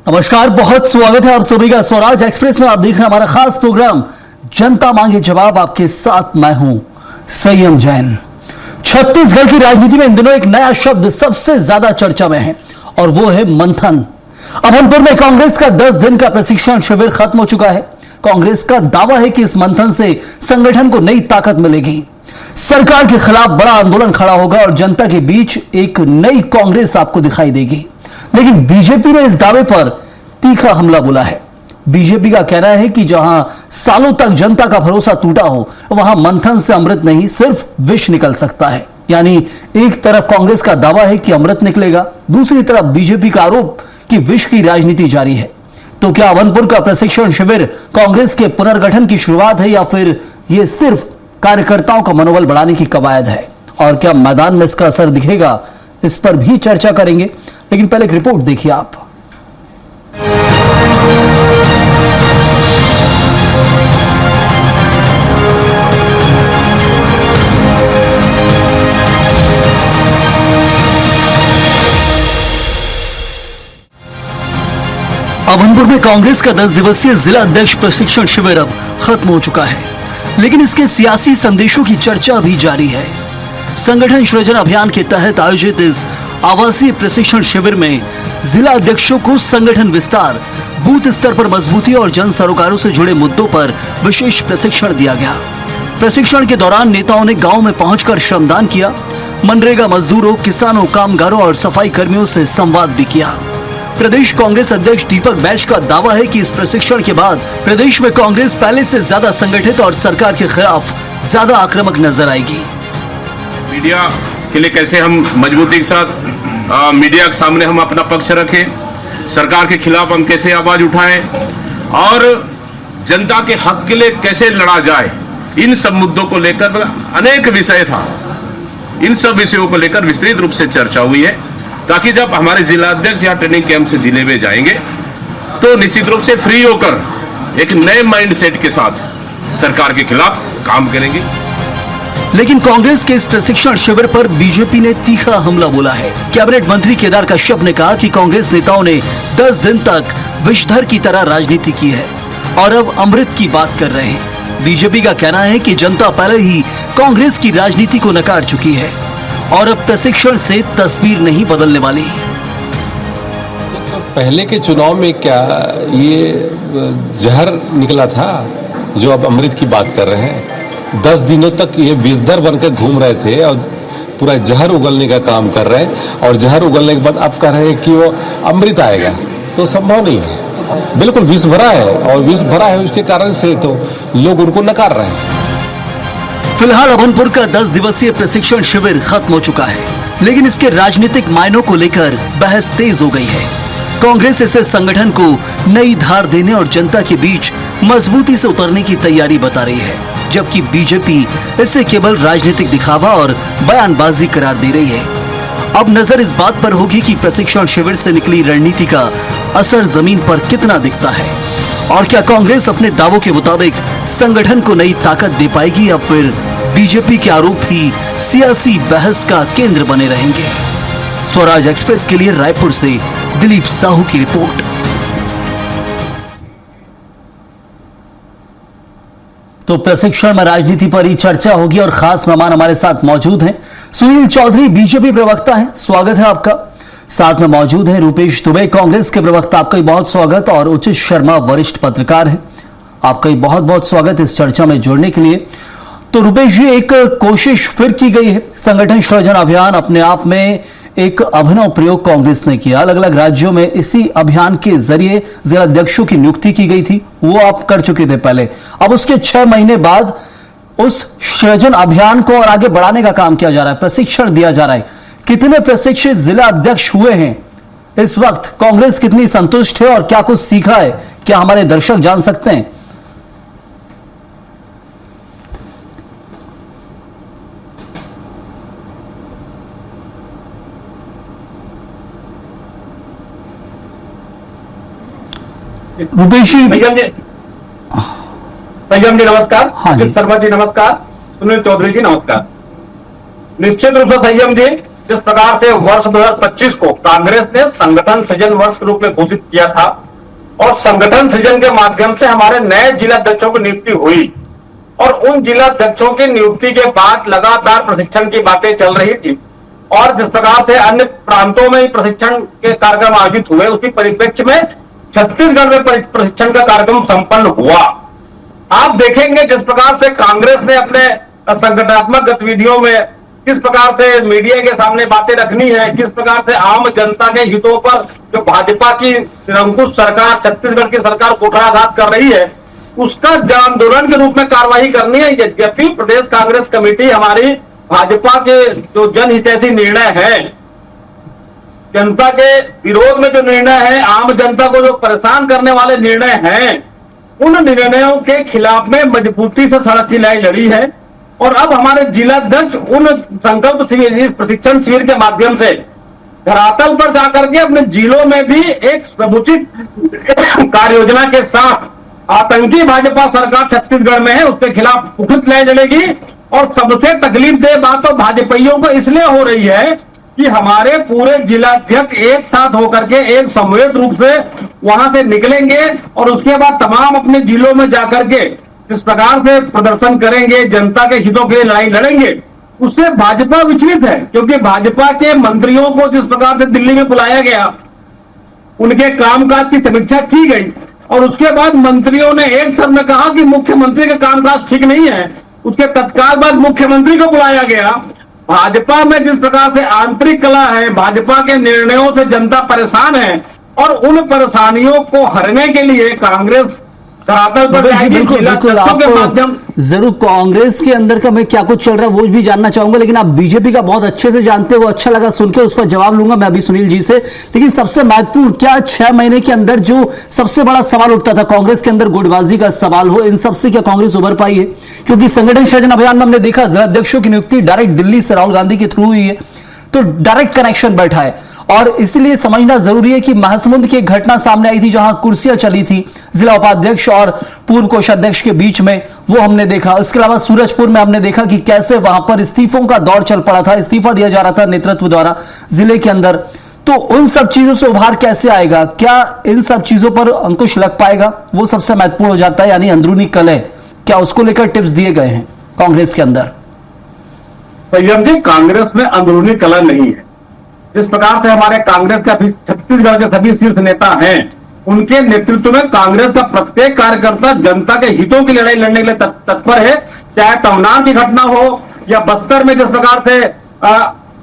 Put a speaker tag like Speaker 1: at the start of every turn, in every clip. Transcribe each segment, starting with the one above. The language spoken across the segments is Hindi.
Speaker 1: नमस्कार, बहुत स्वागत है आप सभी का स्वराज एक्सप्रेस में। आप देख रहे हैं हमारा खास प्रोग्राम जनता मांगे जवाब। आपके साथ मैं हूं संयम जैन। छत्तीसगढ़ की राजनीति में इन दिनों एक नया शब्द सबसे ज्यादा चर्चा में है और वो है मंथन। अभनपुर में कांग्रेस का 10 दिन का प्रशिक्षण शिविर खत्म हो चुका है। कांग्रेस का दावा है कि इस मंथन से संगठन को नई ताकत मिलेगी, सरकार के खिलाफ बड़ा आंदोलन खड़ा होगा और जनता के बीच एक नई कांग्रेस आपको दिखाई देगी। लेकिन बीजेपी ने इस दावे पर तीखा हमला बोला है। बीजेपी का कहना है कि जहां सालों तक जनता का भरोसा टूटा हो, वहां मंथन से अमृत नहीं सिर्फ विष निकल सकता है। यानी एक तरफ कांग्रेस का दावा है कि अमृत निकलेगा, दूसरी तरफ बीजेपी का आरोप कि विष की राजनीति जारी है। तो क्या अभनपुर का प्रशिक्षण शिविर कांग्रेस के पुनर्गठन की शुरुआत है या फिर यह सिर्फ कार्यकर्ताओं का मनोबल बढ़ाने की कवायद है? और क्या मैदान में इसका असर दिखेगा, इस पर भी चर्चा करेंगे। लेकिन पहले एक रिपोर्ट देखिए आप। अभनपुर में कांग्रेस का 10 दिवसीय जिला अध्यक्ष प्रशिक्षण शिविर अब खत्म हो चुका है, लेकिन इसके सियासी संदेशों की चर्चा भी जारी है। संगठन सृजन अभियान के तहत आयोजित इस आवासीय प्रशिक्षण शिविर में जिला अध्यक्षों को संगठन विस्तार, बूथ स्तर पर मजबूती और जन सरोकारों से जुड़े मुद्दों पर विशेष प्रशिक्षण दिया गया। प्रशिक्षण के दौरान नेताओं ने गांव में पहुंचकर श्रमदान किया, मनरेगा मजदूरों, किसानों, कामगारों और सफाई कर्मियों से संवाद भी किया। प्रदेश कांग्रेस अध्यक्ष दीपक बैज का दावा है कि इस प्रशिक्षण के बाद प्रदेश में कांग्रेस पहले से ज्यादा संगठित और सरकार के खिलाफ ज्यादा आक्रामक नजर आएगी।
Speaker 2: मीडिया के लिए कैसे हम मजबूती के साथ मीडिया के सामने हम अपना पक्ष रखें, सरकार के खिलाफ हम कैसे आवाज उठाएं और जनता के हक के लिए कैसे लड़ा जाए, इन सब मुद्दों को लेकर अनेक विषय था। इन सब विषयों को लेकर विस्तृत रूप से चर्चा हुई है, ताकि जब हमारे जिला अध्यक्ष या ट्रेनिंग कैंप से जिले में जाएंगे तो निश्चित रूप से फ्री होकर एक नए माइंड सेट के साथ सरकार के खिलाफ काम करेंगे।
Speaker 1: लेकिन कांग्रेस के इस प्रशिक्षण शिविर पर बीजेपी ने तीखा हमला बोला है। कैबिनेट मंत्री केदार कश्यप ने कहा कि कांग्रेस नेताओं ने 10 दिन तक विषधर की तरह राजनीति की है और अब अमृत की बात कर रहे हैं। बीजेपी का कहना है कि जनता पहले ही कांग्रेस की राजनीति को नकार चुकी है और अब प्रशिक्षण से तस्वीर नहीं बदलने वाली।
Speaker 3: तो पहले के चुनाव में क्या ये जहर निकला था जो अब अमृत की बात कर रहे हैं? 10 दिनों तक ये विषधर बनकर घूम रहे थे और पूरा जहर उगलने का काम कर रहे हैं और जहर उगलने के बाद अब कह रहे हैं कि वो अमृत आएगा, तो संभव नहीं है। बिल्कुल विष भरा है और विष भरा है उसके कारण से तो लोग उनको नकार रहे हैं।
Speaker 1: फिलहाल अभनपुर का 10 दिवसीय प्रशिक्षण शिविर खत्म हो चुका है, लेकिन इसके राजनीतिक मायनों को लेकर बहस तेज हो गई है। कांग्रेस इसे संगठन को नई धार देने और जनता के बीच मजबूती से उतरने की तैयारी बता रही है, जबकि बीजेपी इसे केवल राजनीतिक दिखावा और बयानबाजी करार दे रही है। अब नजर इस बात पर होगी कि प्रशिक्षण शिविर से निकली रणनीति का असर जमीन पर कितना दिखता है और क्या कांग्रेस अपने दावों के मुताबिक संगठन को नई ताकत दे पाएगी या फिर बीजेपी के आरोप ही सियासी बहस का केंद्र बने रहेंगे। स्वराज एक्सप्रेस के लिए रायपुर से दिलीप साहू की रिपोर्ट। तो प्रशिक्षण में राजनीति पर ही चर्चा होगी और खास मेहमान हमारे साथ मौजूद हैं। सुनील चौधरी बीजेपी प्रवक्ता हैं, स्वागत है आपका। साथ में मौजूद हैं रूपेश दुबे, कांग्रेस के प्रवक्ता, आपका बहुत स्वागत। और उचित शर्मा वरिष्ठ पत्रकार हैं, आपका बहुत बहुत स्वागत इस चर्चा में जुड़ने के लिए। तो रूपेश जी, एक कोशिश फिर की गई है, संगठन सृजन अभियान अपने आप में एक अभिनव प्रयोग कांग्रेस ने किया। अलग अलग राज्यों में इसी अभियान के जरिए जिला अध्यक्षों की नियुक्ति की गई थी, वो आप कर चुके थे पहले। अब उसके 6 महीने बाद उस सृजन अभियान को और आगे बढ़ाने का काम किया जा रहा है, प्रशिक्षण दिया जा रहा है। कितने प्रशिक्षित जिला अध्यक्ष हुए हैं इस वक्त? कांग्रेस कितनी संतुष्ट है और क्या कुछ सीखा है, क्या हमारे दर्शक जान सकते हैं? रूपेश जी,
Speaker 4: संयम जी नमस्कार।
Speaker 1: हाँ जी।
Speaker 4: शर्मा जी नमस्कार। सुनील चौधरी जी नमस्कार। निश्चित रूप से संयम जी, जिस प्रकार से वर्ष 2025 को कांग्रेस ने संगठन सृजन वर्ष के रूप में घोषित किया था और संगठन सृजन के माध्यम से हमारे नए जिलाध्यक्षों की नियुक्ति हुई और उन जिलाध्यक्षों की नियुक्ति के बाद लगातार प्रशिक्षण की बातें चल रही थी और जिस प्रकार से अन्य प्रांतों में प्रशिक्षण के कार्यक्रम आयोजित हुए उसी परिप्रेक्ष्य में छत्तीसगढ़ में प्रशिक्षण का कार्यक्रम संपन्न हुआ। आप देखेंगे जिस प्रकार से कांग्रेस ने अपने संगठनात्मक गतिविधियों में किस प्रकार से मीडिया के सामने बातें रखनी है, किस प्रकार से आम जनता के हितों पर जो भाजपा की निरंकुश सरकार छत्तीसगढ़ की सरकार कुठाराघात कर रही है उसका आंदोलन के रूप में कार्रवाई करनी है। यद्यपि प्रदेश कांग्रेस कमेटी हमारी भाजपा के जो जनहितैषी निर्णय है, जनता के विरोध में जो निर्णय है, आम जनता को जो परेशान करने वाले निर्णय हैं, उन निर्णयों के खिलाफ में मजबूती से सड़क की लड़ाई लड़ी है और अब हमारे जिलाध्यक्ष उन संकल्प शिविर प्रशिक्षण शिविर के माध्यम से धरातल पर जाकर के अपने जिलों में भी एक समुचित कार्य योजना के साथ आतंकी भाजपा सरकार छत्तीसगढ़ में है उसके खिलाफ उचित लड़ाई लड़ेगी। और सबसे तकलीफदेह बात तो भाजपाइयों को इसलिए हो रही है कि हमारे पूरे जिलाध्यक्ष एक साथ होकर के एक समवेत रूप से वहां से निकलेंगे और उसके बाद तमाम अपने जिलों में जाकर के जिस प्रकार से प्रदर्शन करेंगे, जनता के हितों के लिए लड़ाई लड़ेंगे, उससे भाजपा विचलित है। क्योंकि भाजपा के मंत्रियों को जिस प्रकार से दिल्ली में बुलाया गया, उनके कामकाज की समीक्षा की गई और उसके बाद मंत्रियों ने एक शब्द में कहा कि मुख्यमंत्री का कामकाज ठीक नहीं है, उसके तत्काल बाद मुख्यमंत्री को बुलाया गया। भाजपा में जिस प्रकार से आंतरिक कला है, भाजपा के निर्णयों से जनता परेशान है और उन परेशानियों को हरने के लिए कांग्रेस
Speaker 1: बिल्कुल बिल्कुल आप जरूर कांग्रेस के अंदर का मैं क्या कुछ चल रहा है वो भी जानना चाहूंगा, लेकिन आप बीजेपी का बहुत अच्छे से जानते हो, अच्छा लगा सुन के, उस पर जवाब लूंगा मैं अभी सुनील जी से। लेकिन सबसे महत्वपूर्ण, क्या 6 महीने के अंदर जो सबसे बड़ा सवाल उठता था कांग्रेस के अंदर, गुटबाजी का सवाल हो, इन सबसे क्या कांग्रेस उभर पाई है? क्योंकि संगठन सृजन अभियान में हमने देखा जिलाध्यक्षों की नियुक्ति डायरेक्ट दिल्ली से राहुल गांधी के थ्रू हुई है, तो डायरेक्ट कनेक्शन बैठा है और इसलिए समझना जरूरी है कि महासमुंद की एक घटना सामने आई थी जहां कुर्सियां चली थी जिला उपाध्यक्ष और पूर्व कोषाध्यक्ष के बीच में, वो हमने देखा। इसके अलावा सूरजपुर में हमने देखा कि कैसे वहां पर इस्तीफों का दौर चल पड़ा था, इस्तीफा दिया जा रहा था नेतृत्व द्वारा जिले के अंदर। तो उन सब चीजों से उभार कैसे आएगा, क्या इन सब चीजों पर अंकुश लग पाएगा, वो सबसे महत्वपूर्ण हो जाता है। यानी अंदरूनी कलह, क्या उसको लेकर टिप्स दिए गए हैं कांग्रेस के अंदर?
Speaker 4: संयम जी, कांग्रेस में अंदरूनी कलह नहीं है। जिस प्रकार से हमारे कांग्रेस के अभी छत्तीसगढ़ के सभी शीर्ष नेता हैं, उनके नेतृत्व में कांग्रेस का प्रत्येक कार्यकर्ता जनता के हितों की लड़ाई लड़ने के लिए तत्पर है। चाहे तमनार की घटना हो या बस्तर में जिस प्रकार से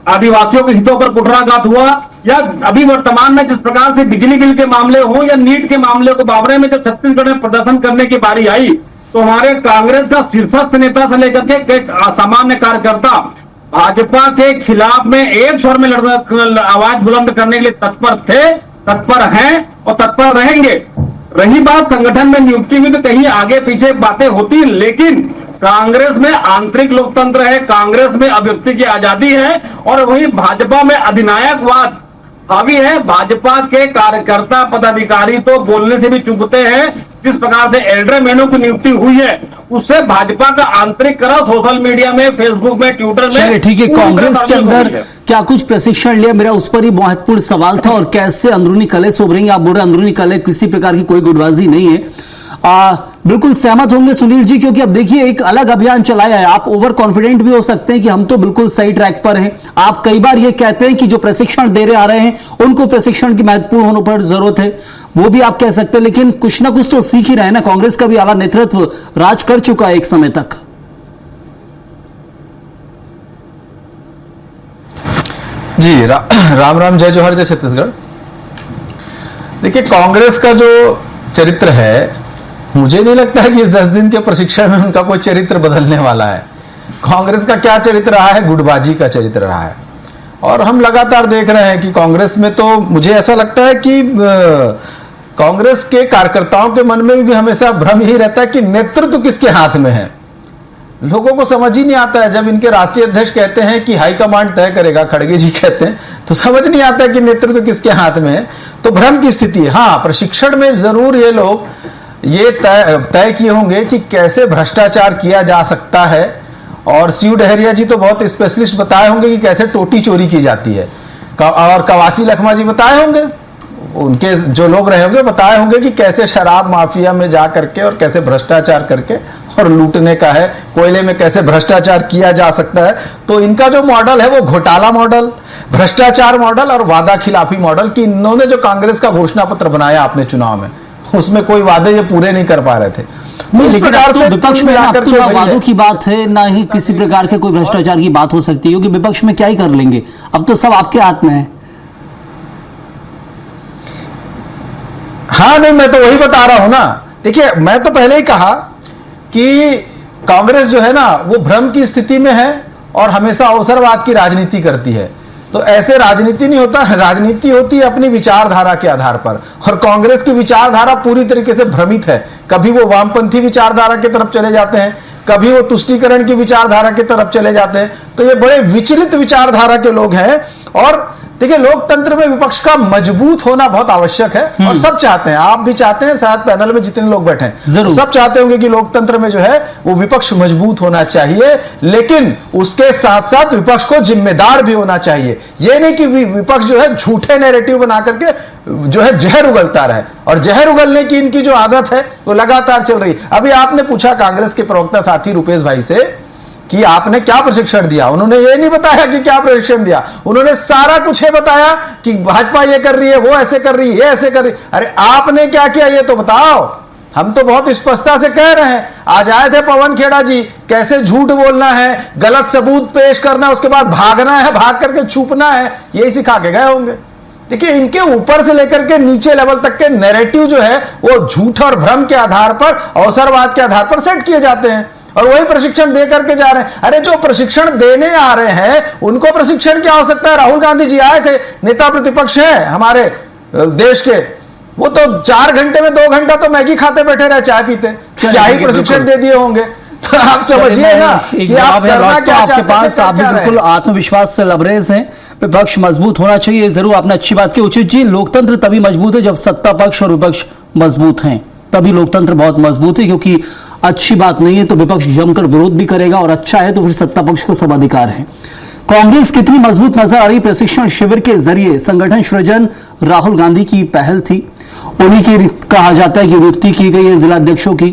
Speaker 4: आदिवासियों के हितों पर कुठाराघात हुआ, या अभी वर्तमान में जिस प्रकार से बिजली बिल के मामले हो या नीट के मामले को बावरे में जब छत्तीसगढ़ में प्रदर्शन करने की बारी आई, तो हमारे कांग्रेस का शीर्षस्थ नेता से लेकर के एक सामान्य कार्यकर्ता भाजपा के खिलाफ में एक स्वर में आवाज बुलंद करने के लिए तत्पर थे, तत्पर हैं और तत्पर रहेंगे। रही बात संगठन में नियुक्ति हुई तो कहीं आगे पीछे बातें होती, लेकिन कांग्रेस में आंतरिक लोकतंत्र है, कांग्रेस में अभिव्यक्ति की आजादी है और वही भाजपा में अधिनायकवाद हावी है। भाजपा के कार्यकर्ता पदाधिकारी तो बोलने से भी चूकते हैं। जिस प्रकार से एल्डरमैनों की नियुक्ति हुई है उससे भाजपा का आंतरिक करा सोशल मीडिया में, फेसबुक में, ट्विटर में,
Speaker 1: ठीक है। कांग्रेस के अंदर क्या कुछ प्रशिक्षण लिया, मेरा उस पर ही महत्वपूर्ण सवाल था। और कैसे अंदरूनी कलह से उभरेंगे? आप बोल रहे अंदरूनी कलह, किसी प्रकार की कोई गुटबाजी नहीं है। बिल्कुल सहमत होंगे सुनील जी, क्योंकि अब देखिए एक अलग अभियान चलाया है। आप ओवर कॉन्फिडेंट भी हो सकते हैं कि हम तो बिल्कुल सही ट्रैक पर हैं। आप कई बार ये कहते हैं कि जो प्रशिक्षण दे रहे आ रहे हैं उनको प्रशिक्षण की महत्वपूर्ण होने पर जरूरत है, वो भी आप कह सकते हैं, लेकिन कुछ ना कुछ तो सीख ही रहे हैं ना। कांग्रेस का भी आला नेतृत्व राज कर चुका है एक समय तक।
Speaker 5: जी राम राम, जय जोहर, जय छत्तीसगढ़। देखिए कांग्रेस का जो चरित्र है, मुझे नहीं लगता है कि इस 10 दिन के प्रशिक्षण में उनका कोई चरित्र बदलने वाला है। कांग्रेस का क्या चरित्र रहा है? गुटबाजी का चरित्र रहा है। और हम लगातार देख रहे हैं कि कांग्रेस में तो मुझे ऐसा लगता है कि कांग्रेस के कार्यकर्ताओं के मन में भी हमेशा भ्रम ही रहता है कि नेतृत्व किसके हाथ में है। लोगों को समझ ही नहीं आता है। जब इनके राष्ट्रीय अध्यक्ष कहते हैं कि हाईकमांड तय करेगा, खड़गे जी कहते हैं, तो समझ नहीं आता कि नेतृत्व किसके हाथ में है। तो भ्रम की स्थिति है। हाँ, प्रशिक्षण में जरूर ये लोग ये तय किए होंगे कि कैसे भ्रष्टाचार किया जा सकता है और सीयू डहरिया जी तो बहुत स्पेशलिस्ट बताए होंगे कि कैसे टोटी चोरी की जाती है, और कवासी लखमा जी बताए होंगे, उनके जो लोग रहे होंगे बताए होंगे कि कैसे शराब माफिया में जा करके और कैसे भ्रष्टाचार करके और लूटने का है, कोयले में कैसे भ्रष्टाचार किया जा सकता है। तो इनका जो मॉडल है वो घोटाला मॉडल, भ्रष्टाचार मॉडल और वादा खिलाफी मॉडल, कि इन्होंने जो कांग्रेस का घोषणा पत्र बनाया आपने चुनाव में, उसमें कोई वादे ये पूरे नहीं कर पा रहे थे।
Speaker 1: इस प्रकार से विपक्ष में अब तो ना वादों की बात है, ना ही किसी प्रकार के कोई भ्रष्टाचार की बात हो सकती है, क्योंकि विपक्ष में क्या ही कर लेंगे, अब तो सब आपके हाथ में है।
Speaker 5: हाँ नहीं, मैं तो वही बता रहा हूं ना। देखिए, मैं तो पहले ही कहा कि कांग्रेस जो है ना वो भ्रम की स्थिति में है और हमेशा अवसरवाद की राजनीति करती है। तो ऐसे राजनीति नहीं होता, राजनीति होती है अपनी विचारधारा के आधार पर, और कांग्रेस की विचारधारा पूरी तरीके से भ्रमित है। कभी वो वामपंथी विचारधारा की तरफ चले जाते हैं, कभी वो तुष्टीकरण की विचारधारा की तरफ चले जाते हैं। तो ये बड़े विचलित विचारधारा के लोग हैं। और देखिए, लोकतंत्र में विपक्ष का मजबूत होना बहुत आवश्यक है, और सब चाहते हैं, आप भी चाहते हैं, शायद पैनल में जितने लोग बैठे हैं सब चाहते होंगे कि लोकतंत्र में जो है वो विपक्ष मजबूत होना चाहिए, लेकिन उसके साथ साथ विपक्ष को जिम्मेदार भी होना चाहिए। ये नहीं कि विपक्ष जो है झूठे नैरेटिव बना करके जो है जहर उगलता रहे, और जहर उगलने की इनकी जो आदत है वो लगातार चल रही है। अभी आपने पूछा कांग्रेस के प्रवक्ता साथी रुपेश भाई से कि आपने क्या प्रशिक्षण दिया, उन्होंने ये नहीं बताया कि क्या प्रशिक्षण दिया, उन्होंने सारा कुछ ये बताया कि भाजपा ये कर रही है, वो ऐसे कर रही है, ये ऐसे कर रही है। अरे आपने क्या किया ये तो बताओ। हम तो बहुत स्पष्टता से कह रहे हैं, आज आए थे पवन खेड़ा जी, कैसे झूठ बोलना है, गलत सबूत पेश करना है, उसके बाद भागना है, भाग करके छुपना है, यही सिखा के गए होंगे। देखिए, इनके ऊपर से लेकर के नीचे लेवल तक के नैरेटिव जो है वो झूठ और भ्रम के आधार पर, अवसरवाद के आधार पर सेट किए जाते हैं, और वही प्रशिक्षण दे करके जा रहे हैं। अरे जो प्रशिक्षण देने आ रहे हैं उनको प्रशिक्षण की आवश्यकता है। राहुल गांधी जी आए थे, नेता प्रतिपक्ष हैं हमारे देश के, वो तो 4 घंटे में 2 घंटा तो मैगी खाते बैठे रहे, चाय पीते, क्या ही प्रशिक्षण दे दिए होंगे। तो आप समझिए ना कि आप करना क्या
Speaker 1: आपके पास, आप बिल्कुल आत्मविश्वास से लबरेज हैं। विपक्ष मजबूत होना चाहिए, जरूर आपने अच्छी बात की। उचित जी, लोकतंत्र तभी मजबूत है जब सत्ता पक्ष और विपक्ष मजबूत हैं, तभी लोकतंत्र बहुत मजबूत है। क्योंकि अच्छी बात नहीं है तो विपक्ष जमकर विरोध भी करेगा, और अच्छा है तो फिर सत्ता पक्ष को सब अधिकार है। कांग्रेस कितनी मजबूत नजर आ रही? प्रशिक्षण शिविर के जरिए संगठन सृजन राहुल गांधी की पहल थी, उन्हीं की कहा जाता है कि नियुक्ति की गई है जिला अध्यक्षों की,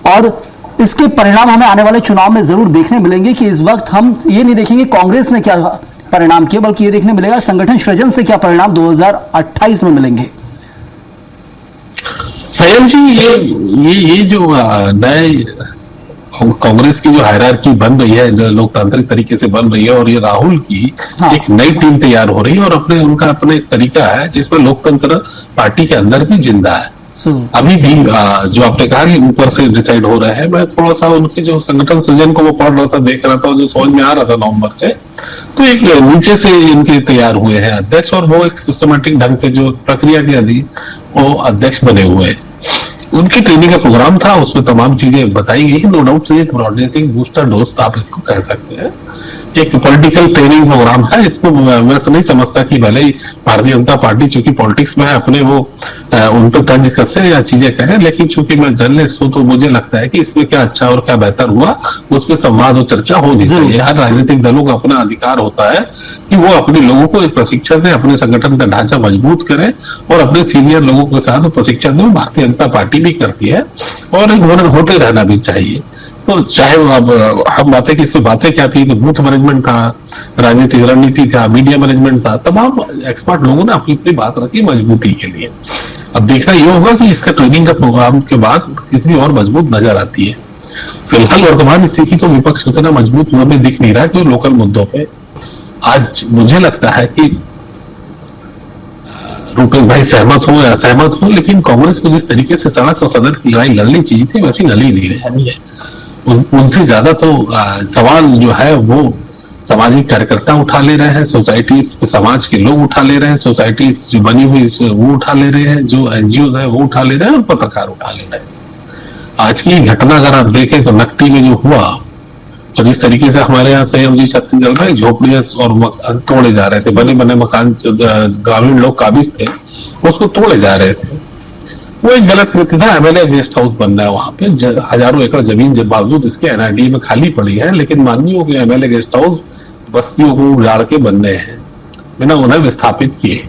Speaker 1: और इसके परिणाम हमें आने वाले चुनाव में जरूर देखने मिलेंगे। कि इस वक्त हम ये नहीं देखेंगे कांग्रेस ने क्या परिणाम किया, बल्कि ये देखने मिलेगा संगठन सृजन से क्या परिणाम 2028 में मिलेंगे।
Speaker 3: संयम जी, ये जो नए कांग्रेस की जो हायरार्की बन रही है, लोकतांत्रिक तरीके से बन रही है, और ये राहुल की एक नई टीम तैयार हो रही है, और उनका अपना एक तरीका है जिसमें लोकतंत्र पार्टी के अंदर भी जिंदा है। अभी भी जो आपने कहा कि ऊपर से डिसाइड हो रहा है, मैं थोड़ा सा उनके जो संगठन सृजन को वो पढ़ रहा था, देख रहा था, जो समझ में आ रहा था नवंबर से, तो एक नीचे से इनके तैयार हुए हैं अध्यक्ष, और वो एक सिस्टमेटिक ढंग से जो प्रक्रिया के अधीन वो अध्यक्ष बने हुए हैं। उनकी ट्रेनिंग का प्रोग्राम था, उसमें तमाम चीजें बताई गई। नो डाउट से एक ब्रॉडकास्टिंग बूस्टर डोज आप इसको कह सकते हैं, एक पॉलिटिकल ट्रेनिंग प्रोग्राम है। इसको मैं नहीं समझता कि भले ही भारतीय जनता पार्टी चूंकि पॉलिटिक्स में है, अपने वो उन पर तंज कसे या चीजें करें, लेकिन चूंकि मैं जर्नलिस्ट हूं तो मुझे लगता है कि इसमें क्या अच्छा और क्या बेहतर हुआ उसमें संवाद और चर्चा होनी चाहिए। हर राजनीतिक दलों का अपना अधिकार होता है कि वो अपने लोगों को एक प्रशिक्षण दें, अपने संगठन का ढांचा मजबूत करें, और अपने सीनियर लोगों के साथ प्रशिक्षण दें। भारतीय जनता पार्टी भी करती है, और होते रहना भी चाहिए। तो चाहे अब हम बातें की, इसमें बातें क्या थी, तो बूथ मैनेजमेंट था, राजनीतिक रणनीति था, मीडिया मैनेजमेंट था, तमाम एक्सपर्ट लोगों ने अपनी अपनी बात रखी मजबूती के लिए। अब देखना यह होगा कि इसका ट्रेनिंग का प्रोग्राम के बाद कितनी और मजबूत नजर आती है। फिलहाल वर्तमान स्थिति तो विपक्ष उतना मजबूत हुआ भी दिख नहीं रहा, क्योंकि लोकल मुद्दों पे आज मुझे लगता है कि रुपेश भाई सहमत हो या असहमत हो, लेकिन कांग्रेस को जिस तरीके से सड़क और सदन की लड़ाई लड़नी चाहिए थी वैसी लड़ी नहीं रही है। उनसे ज्यादा तो सवाल जो है वो सामाजिक कार्यकर्ता उठा ले रहे हैं, सोसाइटीज समाज के लोग उठा ले रहे हैं, सोसाइटीज जो बनी हुई वो उठा ले रहे हैं, जो एनजीओ है वो उठा ले रहे हैं, और पत्रकार उठा ले रहे हैं। आज की घटना अगर आप देखें तो नकटी में जो हुआ, और जिस तरीके से हमारे यहाँ संयम जी छत्तीसगढ़ में झोपड़ियां और तोड़े जा रहे थे, बने बने मकान ग्रामीण लोग काबिज थे उसको तोड़े जा रहे थे। वो एक गलत कृत्य था। एमएलए गेस्ट हाउस बनना है वहां पे, हजारों एकड़ जमीन जब बावजूद इसके एनआरडी में खाली पड़ी है, लेकिन माननीयों के एमएलए गेस्ट हाउस बस्तियों को उजाड़ के बनने हैं बिना उन्हें विस्थापित किए।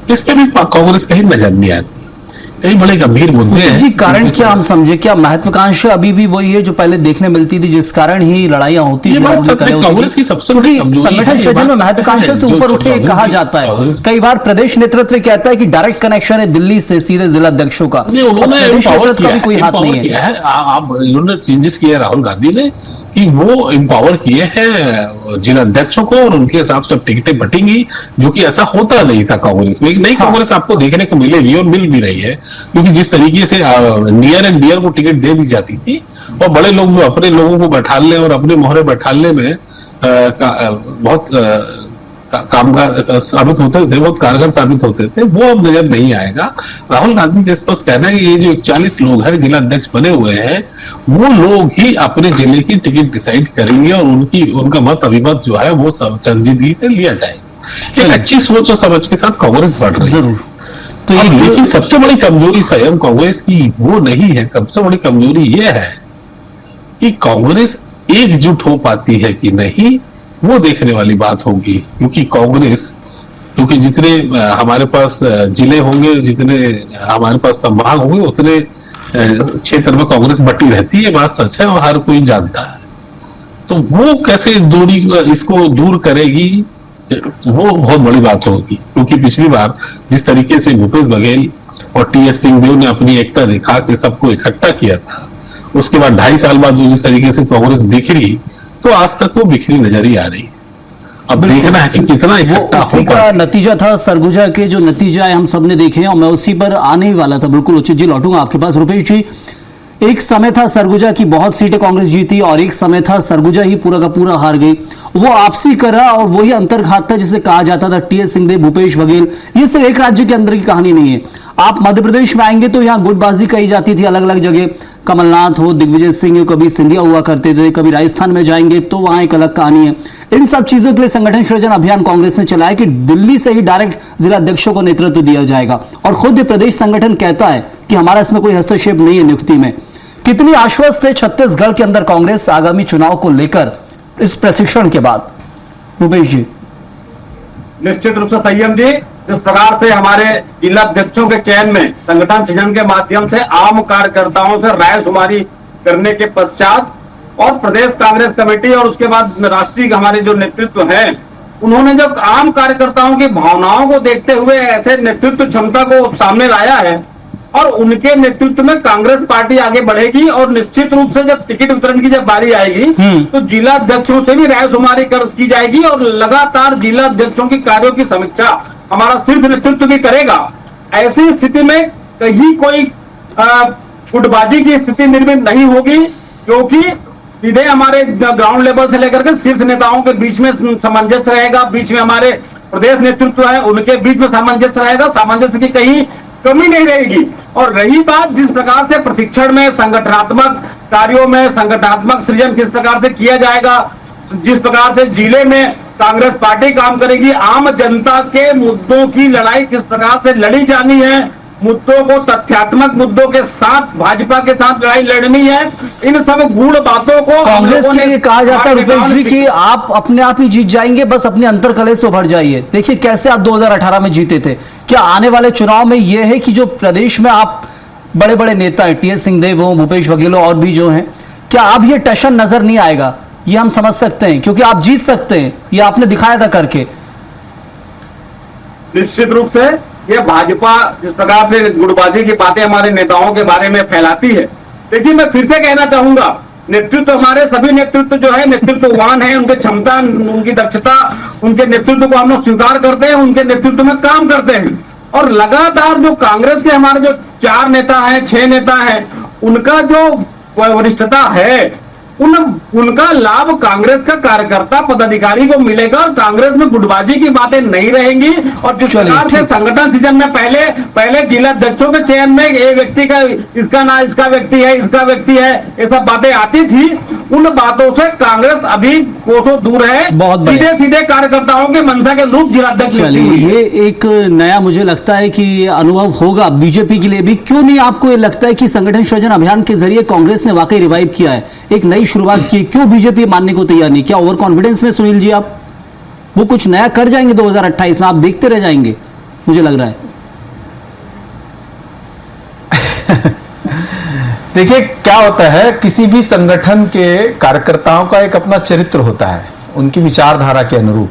Speaker 3: इस पे भी कांग्रेस कहीं नजर नहीं आती। कई बड़े गंभीर मुद्दे हैं
Speaker 1: जी। कारण क्या हम समझे, क्या महत्वाकांक्षा अभी भी वही है जो पहले देखने मिलती थी, जिस कारण ही लड़ाइयां होती थी?
Speaker 3: कांग्रेस की सबसे बड़ी
Speaker 1: संगठन सृजन में महत्वाकांक्षा से ऊपर उठे कहा जाता है। कई बार प्रदेश नेतृत्व कहता है कि डायरेक्ट कनेक्शन है दिल्ली से सीधे जिला अध्यक्षों का। प्रदेश नेतृत्व का भी कोई हाथ नहीं है।
Speaker 3: आप इन्होंने चेंजेस किए राहुल गांधी ने कि वो एम्पावर किए हैं जिला अध्यक्षों को और उनके हिसाब से टिकटें बटेंगी, जो कि ऐसा होता नहीं था कांग्रेस में। नई कांग्रेस आपको देखने को मिलेगी और मिल भी रही है, क्योंकि जिस तरीके से नियर एंड डियर को टिकट दे दी जाती थी और बड़े लोग अपने लोगों को बैठालने और अपने मोहरे बैठालने में बहुत कामगार साबित होते थे, बहुत कारगर साबित होते थे, वो अब नजर नहीं आएगा। राहुल गांधी का स्पष्ट कहना है कि ये जो 41 लोग हैं जिला अध्यक्ष बने हुए हैं, वो लोग ही अपने जिले की टिकट डिसाइड करेंगे और उनका मत अभिमत जो है वो संजीदगी से लिया जाएगा। एक अच्छी सोच और समझ के साथ कांग्रेस बढ़ रही है जरूर। तो लेकिन सबसे बड़ी कमजोरी स्वयं कांग्रेस की वो नहीं है। सबसे बड़ी कमजोरी ये है कि कांग्रेस एकजुट हो पाती है कि नहीं, वो देखने वाली बात होगी। क्योंकि जितने हमारे पास जिले होंगे, जितने हमारे पास संभाग होंगे, उतने क्षेत्र में कांग्रेस बटी रहती है, बात सच है और हर कोई जानता है। तो वो कैसे दूरी इसको दूर करेगी, वो बहुत बड़ी बात होगी। क्योंकि पिछली बार जिस तरीके से भूपेश बघेल और टीएस सिंहदेव ने अपनी एकता दिखा के सबको इकट्ठा किया था, उसके बाद 2.5 साल बाद जिस तरीके से कांग्रेस बिखरी, तो आज तक वो बिखरी नजर ही आ रही है। अब देखना है कि कितना इकट्ठा होगा।
Speaker 1: उसी का नतीजा था सरगुजा के जो नतीजा है हम सबने देखे हैं, और मैं उसी पर आने ही वाला था। बिल्कुल उचित जी, लौटूंगा आपके पास। रुपेश जी, एक समय था सरगुजा की बहुत सीटें कांग्रेस जीती और एक समय था सरगुजा ही पूरा का पूरा हार गई। वो आपसी करा और वही अंतर्घात था जिसे कहा जाता था टीएस सिंहदेव, भूपेश बघेल। ये सिर्फ एक राज्य के अंदर की कहानी नहीं है। आप मध्य प्रदेश में आएंगे तो यहाँ गुटबाजी कही जाती थी अलग अलग जगह। कमलनाथ हो, दिग्विजय सिंह, कभी सिंधिया हुआ करते थे। कभी राजस्थान में जाएंगे तो वहां एक अलग कहानी है। इन सब चीजों के लिए संगठन सृजन अभियान कांग्रेस ने चलाया कि दिल्ली से ही डायरेक्ट जिला अध्यक्षों को नेतृत्व दिया जाएगा, और खुद प्रदेश संगठन कहता है कि हमारा इसमें कोई हस्तक्षेप नहीं है नियुक्ति में। कितनी आश्वस्त है छत्तीसगढ़ के अंदर कांग्रेस आगामी चुनाव को लेकर इस प्रशिक्षण के बाद? रुपेश जी।
Speaker 4: निश्चित रूप से संयम जी, जिस प्रकार से हमारे जिला अध्यक्षों के चयन में संगठन सृजन के माध्यम से आम कार्यकर्ताओं से रायशुमारी करने के पश्चात और प्रदेश कांग्रेस कमेटी और उसके बाद राष्ट्रीय हमारे जो नेतृत्व है, उन्होंने जो आम कार्यकर्ताओं की भावनाओं को देखते हुए ऐसे नेतृत्व क्षमता को सामने लाया है, और उनके नेतृत्व में कांग्रेस पार्टी आगे बढ़ेगी। और निश्चित रूप से जब टिकट वितरण की जब बारी आएगी तो जिला अध्यक्षों से भी रायशुमारी की जाएगी और लगातार जिला अध्यक्षों की कार्यों की समीक्षा हमारा सिर्फ नेतृत्व भी करेगा। ऐसी स्थिति में कहीं कोई गुटबाजी की स्थिति निर्मित नहीं होगी, क्योंकि सीधे हमारे ग्राउंड लेवल से लेकर के शीर्ष नेताओं के बीच में सामंजस्य रहेगा। बीच में हमारे प्रदेश नेतृत्व है, उनके बीच में सामंजस्य रहेगा। सामंजस्य की कहीं कमी नहीं रहेगी। और रही बात जिस प्रकार से प्रशिक्षण में, संगठनात्मक कार्यों में संगठनात्मक सृजन किस प्रकार से किया जाएगा, जिस प्रकार से जिले में कांग्रेस पार्टी काम करेगी, आम जनता के मुद्दों की लड़ाई किस प्रकार से लड़ी जानी है, मुद्दों को तथ्यात्मक मुद्दों के साथ भाजपा के साथ लड़ाई लड़नी है, इन सब गूढ़ बातों को
Speaker 1: कांग्रेस के लिए कहा जाता है रुपेश जी कि आप अपने आप ही जीत जाएंगे, बस अपने अंतर कलह से उभर जाइए। देखिए कैसे आप 2018 में जीते थे। क्या आने वाले चुनाव में यह है कि जो प्रदेश में आप बड़े बड़े नेता है, टीएस सिंहदेव हो, भूपेश बघेल और भी जो हैं, क्या अब ये टशन नजर नहीं आएगा? ये हम समझ सकते हैं क्योंकि आप जीत सकते हैं, ये आपने दिखाया था करके।
Speaker 4: निश्चित रूप से ये भाजपा जिस प्रकार से गुटबाजी की बातें हमारे नेताओं के बारे में फैलाती है, लेकिन मैं फिर से कहना चाहूंगा, नेतृत्व हमारे सभी नेतृत्व जो है नेतृत्ववान है, उनकी क्षमता, उनकी दक्षता, उनके नेतृत्व को हम लोग स्वीकार करते हैं, उनके नेतृत्व में काम करते हैं। और लगातार जो कांग्रेस के हमारे जो 4 नेता हैं, 6 नेता हैं, उनका जो वरिष्ठता है उनका लाभ कांग्रेस का कार्यकर्ता पदाधिकारी को मिलेगा और कांग्रेस में गुटबाजी की बातें नहीं रहेंगी। और जिस प्रकार से संगठन सीजन में पहले जिला अध्यक्षों के चयन में ये व्यक्ति का इसका ना इसका व्यक्ति है ये सब बातें आती थी, उन बातों से कांग्रेस अभी कोसों दूर है। सीधे सीधे कार्यकर्ताओं के मंशा के रूप जिला अध्यक्ष।
Speaker 1: चलिए, ये एक नया मुझे लगता है कि अनुभव होगा बीजेपी के लिए भी। क्यों नहीं आपको ये लगता है कि संगठन सृजन अभियान के जरिए कांग्रेस ने वाकई रिवाइव किया है, एक नई शुरुआत की? क्यों बीजेपी मानने को तैयार नहीं? क्या ओवर कॉन्फिडेंस में सुनील जी आप वो कुछ नया कर जाएंगे 2028 में? आप देखते रह जाएंगे मुझे लग रहा है।
Speaker 5: देखिए क्या होता है, किसी भी संगठन के कार्यकर्ताओं का एक अपना चरित्र होता है, उनकी विचारधारा के अनुरूप।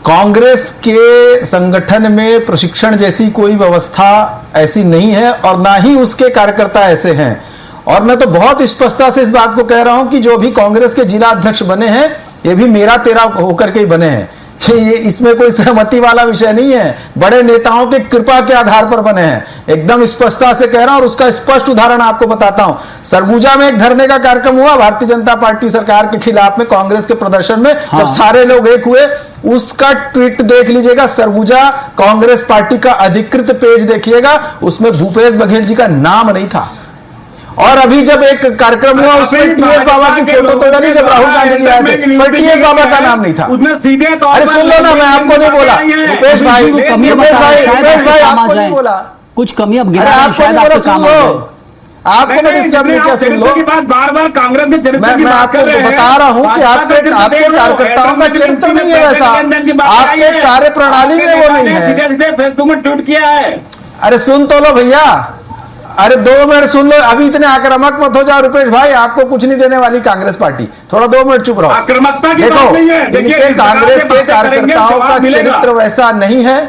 Speaker 5: कांग्रेस के संगठन में प्रशिक्षण जैसी कोई व्यवस्था ऐसी नहीं है और ना ही उसके कार्यकर्ता ऐसे हैं। और मैं तो बहुत स्पष्टता से इस बात को कह रहा हूं कि जो भी कांग्रेस के जिला अध्यक्ष बने हैं ये भी मेरा तेरा होकर के ही बने हैं। ये इसमें कोई सहमति वाला विषय नहीं है, बड़े नेताओं के कृपा के आधार पर बने हैं, एकदम स्पष्टता से कह रहा हूं। और उसका स्पष्ट उदाहरण आपको बताता हूं। सरगुजा में एक धरने का कार्यक्रम हुआ भारतीय जनता पार्टी सरकार के खिलाफ में, कांग्रेस के प्रदर्शन में। जब सारे लोग एक हुए, उसका ट्वीट देख लीजिएगा, सरगुजा कांग्रेस पार्टी का अधिकृत पेज देखिएगा, उसमें भूपेश बघेल जी का नाम नहीं था। और अभी जब एक कार्यक्रम हुआ उसमें टीएस बाबा की फोटो तो डली, जब राहुल गांधी जी आए थे, पर टीएस बाबा का नाम नहीं था।
Speaker 4: उसमें सीधे तौर
Speaker 5: अरे सुन लो ना, मैं आपको नहीं बोला रुपेश भाई, आपको नहीं बोला
Speaker 1: कुछ कमी अब गिरा है, शायद आपको काम आ जाए।
Speaker 5: आपको मैं डिस्टर्ब नहीं किया, सुन लो।
Speaker 4: बार कांग्रेस के चरित्र
Speaker 5: मैं आपको बता रहा हूं कि आपके कार्यकर्ताओं का चरित्र नहीं है वैसा, आपके कार्य प्रणाली में वो नहीं है।
Speaker 4: सीधे फेसबुक में ट्वीट किया है।
Speaker 5: अरे सुन तो लो भैया, अरे 2 मिनट सुन लो, अभी इतने आक्रामक मत हो जाओ रुपेश भाई, आपको कुछ नहीं देने वाली कांग्रेस पार्टी। थोड़ा 2 मिनट चुप रहो।
Speaker 4: आक्रामकता की बात नहीं है।
Speaker 5: देखो, कांग्रेस के कार्यकर्ताओं का चरित्र वैसा नहीं है।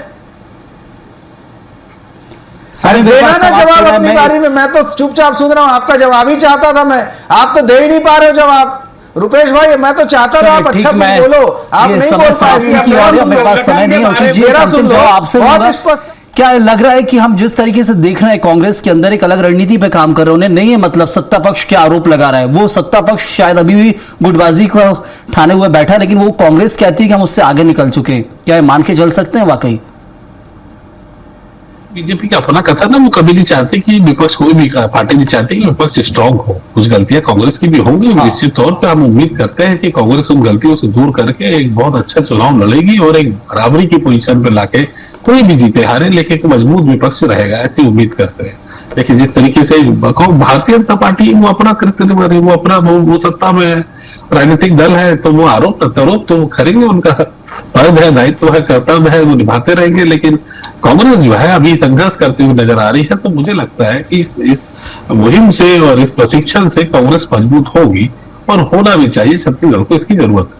Speaker 5: देना ना जवाब अपनी बारी में, मैं तो चुपचाप सुन रहा हूं, आपका जवाब ही चाहता था मैं, आप तो दे ही नहीं पा रहे हो जवाब। रुपेश भाई मैं तो चाहता था आप अच्छा बोलो, आप नहीं बोल पाए।
Speaker 1: समय नहीं है, आपसे बहुत स्पष्ट। क्या लग रहा है कि हम जिस तरीके से देख रहे हैं कांग्रेस के अंदर एक अलग रणनीति पे काम कर रहे हैं, उन्हें नहीं है मतलब सत्ता पक्ष के आरोप लगा रहा है, वो सत्ता पक्ष शायद अभी भी गुटबाजी को ठाने हुए बैठा है, लेकिन वो कांग्रेस कहती है कि हम उससे आगे निकल चुके हैं। क्या मान के चल सकते हैं वाकई?
Speaker 3: बीजेपी का अपना कथन है, वो कभी नहीं चाहते कि विपक्ष, कोई भी पार्टी नहीं चाहती कि विपक्ष स्ट्रांग हो। कुछ गलतियां कांग्रेस की भी होंगी, निश्चित तौर पे हम उम्मीद करते हैं कि कांग्रेस उन गलतियों से दूर करके एक बहुत अच्छा चुनाव लड़ेगी और एक बराबरी की पोजीशन पे लाके कोई भी जीते हारे लेकिन एक मजबूत विपक्ष रहेगा, ऐसी उम्मीद करते हैं। लेकिन जिस तरीके से भारतीय जनता पार्टी वो अपना कृत्य, वो अपना वो सत्ता में राजनीतिक दल है, तो वो आरोप प्रत्यारोप तो करेंगे, उनका फर्ज है, दायित्व है, कर्तव्य है, वो निभाते रहेंगे। लेकिन कांग्रेस जो है अभी संघर्ष करती हुई नजर आ रही है, तो मुझे लगता है कि इस मुहिम से और इस प्रशिक्षण से कांग्रेस मजबूत होगी और होना भी चाहिए। छत्तीसगढ़ को इसकी जरूरत है।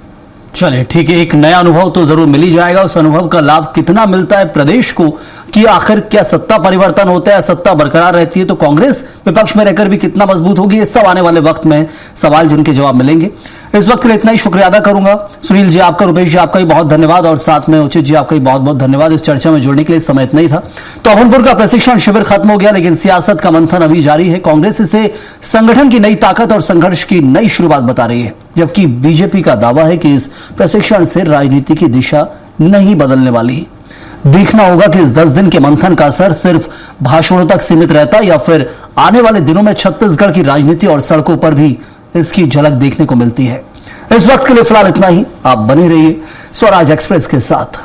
Speaker 1: चलिए ठीक है, एक नया अनुभव तो जरूर मिल ही जाएगा। उस अनुभव का लाभ कितना मिलता है प्रदेश को, कि आखिर क्या सत्ता परिवर्तन होता है, सत्ता बरकरार रहती है तो कांग्रेस विपक्ष में रहकर भी कितना मजबूत होगी, ये सब आने वाले वक्त में सवाल जिनके जवाब मिलेंगे। इस वक्त के लिए इतना ही, शुक्रिया अदा करूंगा। सुनील जी आपका, रुपेश जी आपका भी बहुत धन्यवाद, और साथ में उचित जी आपका भी बहुत बहुत धन्यवाद इस चर्चा में जुड़ने के लिए। समय इतना ही था। तो अभनपुर का प्रशिक्षण शिविर खत्म हो गया, लेकिन सियासत का मंथन अभी जारी है। कांग्रेस इसे संगठन की नई ताकत और संघर्ष की नई शुरुआत बता रही है, जबकि बीजेपी का दावा है कि इस प्रशिक्षण से राजनीति की दिशा नहीं बदलने वाली। देखना होगा कि इस 10 दिन के मंथन का असर सिर्फ भाषणों तक सीमित रहता है या फिर आने वाले दिनों में छत्तीसगढ़ की राजनीति और सड़कों पर भी इसकी झलक देखने को मिलती है। इस वक्त के लिए फिलहाल इतना ही। आप बने रहिए स्वराज एक्सप्रेस के साथ।